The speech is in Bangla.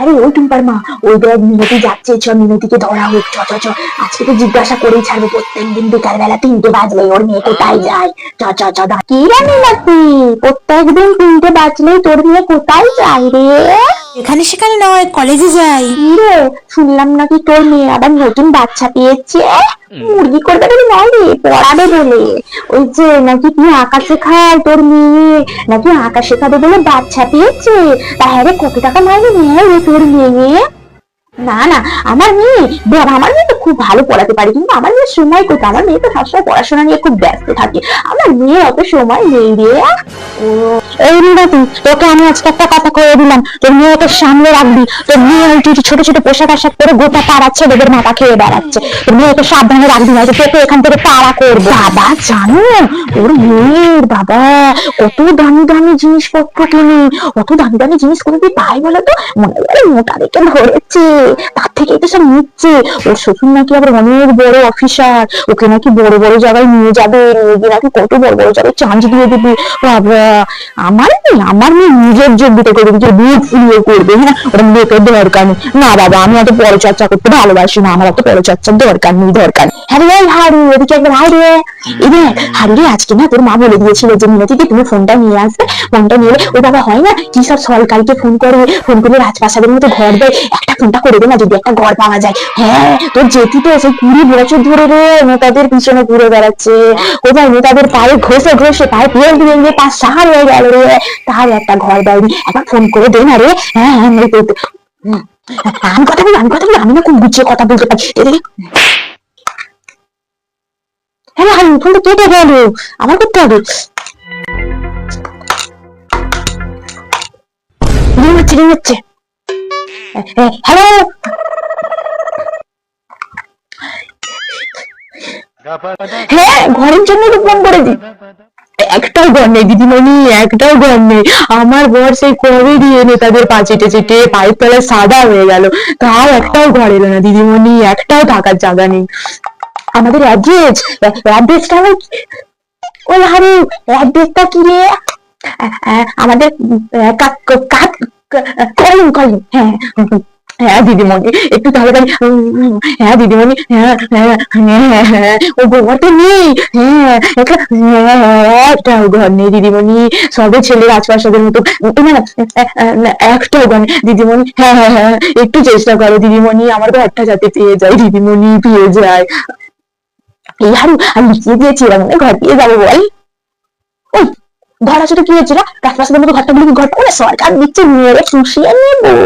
আরে ওই টুম্পার মা, ওই দেখ মিনতি যাচ্ছে, চ মিনতিকে ধরা হোক, চ চ চ। আজকে তো জিজ্ঞাসা করেই ছাড়বো, প্রত্যেকদিন বিকাল বেলা 3টে বাজলে ওর মেয়ে কোথায় যায়। চ চ চ। কি রে মিনতি, প্রত্যেকদিন 3টে বাজলেই তোর মেয়ে কোথায় যায় রে? এখানে সেখানে নয়, কলেজে যাই। কি রে, শুনলাম নাকি তোর মেয়ে আবার নতুন বাচ্চা পেয়েছে? মুরগি করবে বলে নয় রে, পড়াবে বলে। ওই যে নাকি তুই আঁকা শেখায় তোর মেয়ে, নাকি আঁকা শেখাবে বলে বাচ্চা পেয়েছে। তাহলে কত টাকা মাইনে নেয় রে তোর মেয়ে? না না, আমার মেয়ে বাবা, আমার মেয়ে তো খুব ভালো পড়াতে পারে, কিন্তু আমার মেয়ে সময় কোথায়? আমার মেয়ে তো সবসময় পড়াশোনা নিয়ে খুব ব্যস্ত থাকে, আমার মেয়ে অত সময় নেই রে। ও এই মিনতি, তোকে আমি আজকে একটা কথা কয়ে দিলাম, তোর মেয়েকে সামনে রাখবি। তোর মেয়ে ছোট ছোট পোশাক আশাক করে গোটা পাড়ার ছেলেদের মাথা খেয়ে বেড়াচ্ছে, তোর মেয়েকে সাবধানে রাখবি, না তোকে এখান থেকে তাড়া করবো। বাবা জানো, ওর মেয়ের বাবা কত দামি দামি জিনিসপত্র কিনে, কত দামি দামি জিনিস করে তুই পাই বলতো? মনে হয় মোটা দেখে ধরেছে, তার থেকে তো সব নিচ্ছে। ওর শ্বশুর নাকি আবার অনেক বড় অফিসার, ওকে নাকি বড় বড় জায়গায় নিয়ে যাবে, নিয়ে গিয়ে নাকি কত বড় বড় জায়গায় চান্স দিয়ে দেবে। বাবা, আমার মেয়ে নিজের যোগ্যতা করবে, নিজের বুক ফুলিয়ে করবে, হ্যাঁ ওটা মেয়েকে দরকার নেই। না বাবা, আমি অত পরচর্চা করতে ভালোবাসি না, আমার অত পরচর্চার দরকার নেই, দরকার। হ্যাঁ রে হারু, এদিকে একবার হাই রে। এই হারু রে, আজকে না তোর মা বলে দিয়েছিল যে মিনতিকে তুমি ফোনটা নিয়ে আসবে, ফোনটা নিয়ে ও বাবা হয় না কি সব সরকারকে ফোন করে, ফোন করে রাজপ্রাসাদের মতো ঘর দেয়, একটা ফোনটা করে দে না, যদি একটা ঘর পাওয়া যায়। হ্যাঁ, তোর জেঠি তো সেই 20 বছর ধরে রে নেতাদের পিছনে ঘুরে বেড়াচ্ছে, কোথায় নেতাদের পায়ে ঘষে ঘষে পায়ে তেল দিয়ে দিয়ে পা সাহার হয়ে গেল রে, তার একটা ঘর দেয়নি। একবার ফোন করে দে না রে। হ্যাঁ হ্যাঁ, আমি কথা বলি, আমি না খুব গুছিয়ে কথা বলতে পারি। হ্যাঁ হ্যাঁ, ফোনটা কেটে গেল, আমার করতে হবে। রিং হচ্ছে। হ্যালো, হ্যাঁ ঘরের জন্য তো ফোন করে দি। একটাও ঘর নেই দিদিমণি, একটাও ঘর নেই। আমার ঘর সেই কবে দিয়ে নেতাদের পা চেটে চেটে পায়ের তলায় সাদা হয়ে গেল, তাও একটাও ঘর এলো না দিদিমণি, একটাও থাকার জায়গা নেই। আমাদের অ্যাড্রেসটা ওই হারু, অ্যাড্রেসটা কি রে? আমাদের কলিং কলিং, হ্যাঁ হ্যাঁ দিদিমণি, একটু তাড়াতাড়ি। হ্যাঁ দিদিমণি, হ্যাঁ হ্যাঁ হ্যাঁ হ্যাঁ, ও ঘর তো নেই। হ্যাঁ একটাও ঘর নেই দিদিমণি, সবে ছেলে রাজপ্রাসাদের মতো। না একটাও ঘর নেই দিদিমণি। হ্যাঁ হ্যাঁ হ্যাঁ, একটু চেষ্টা করো দিদিমণি, আমার ঘরটা যাতে পেয়ে যায় দিদিমণি, পেয়ে যায়। এই হারু, আমি লিখিয়ে দিয়েছি এরা মনে ঘর পেয়ে যাবো বল। ওই ধরা ছোট কি হয়েছিল, রাজপ্রাসাদের মতো ঘরটা বলে ঘর করে সরকার দিচ্ছে, মেয়েরে খুশিয়ে নেবো।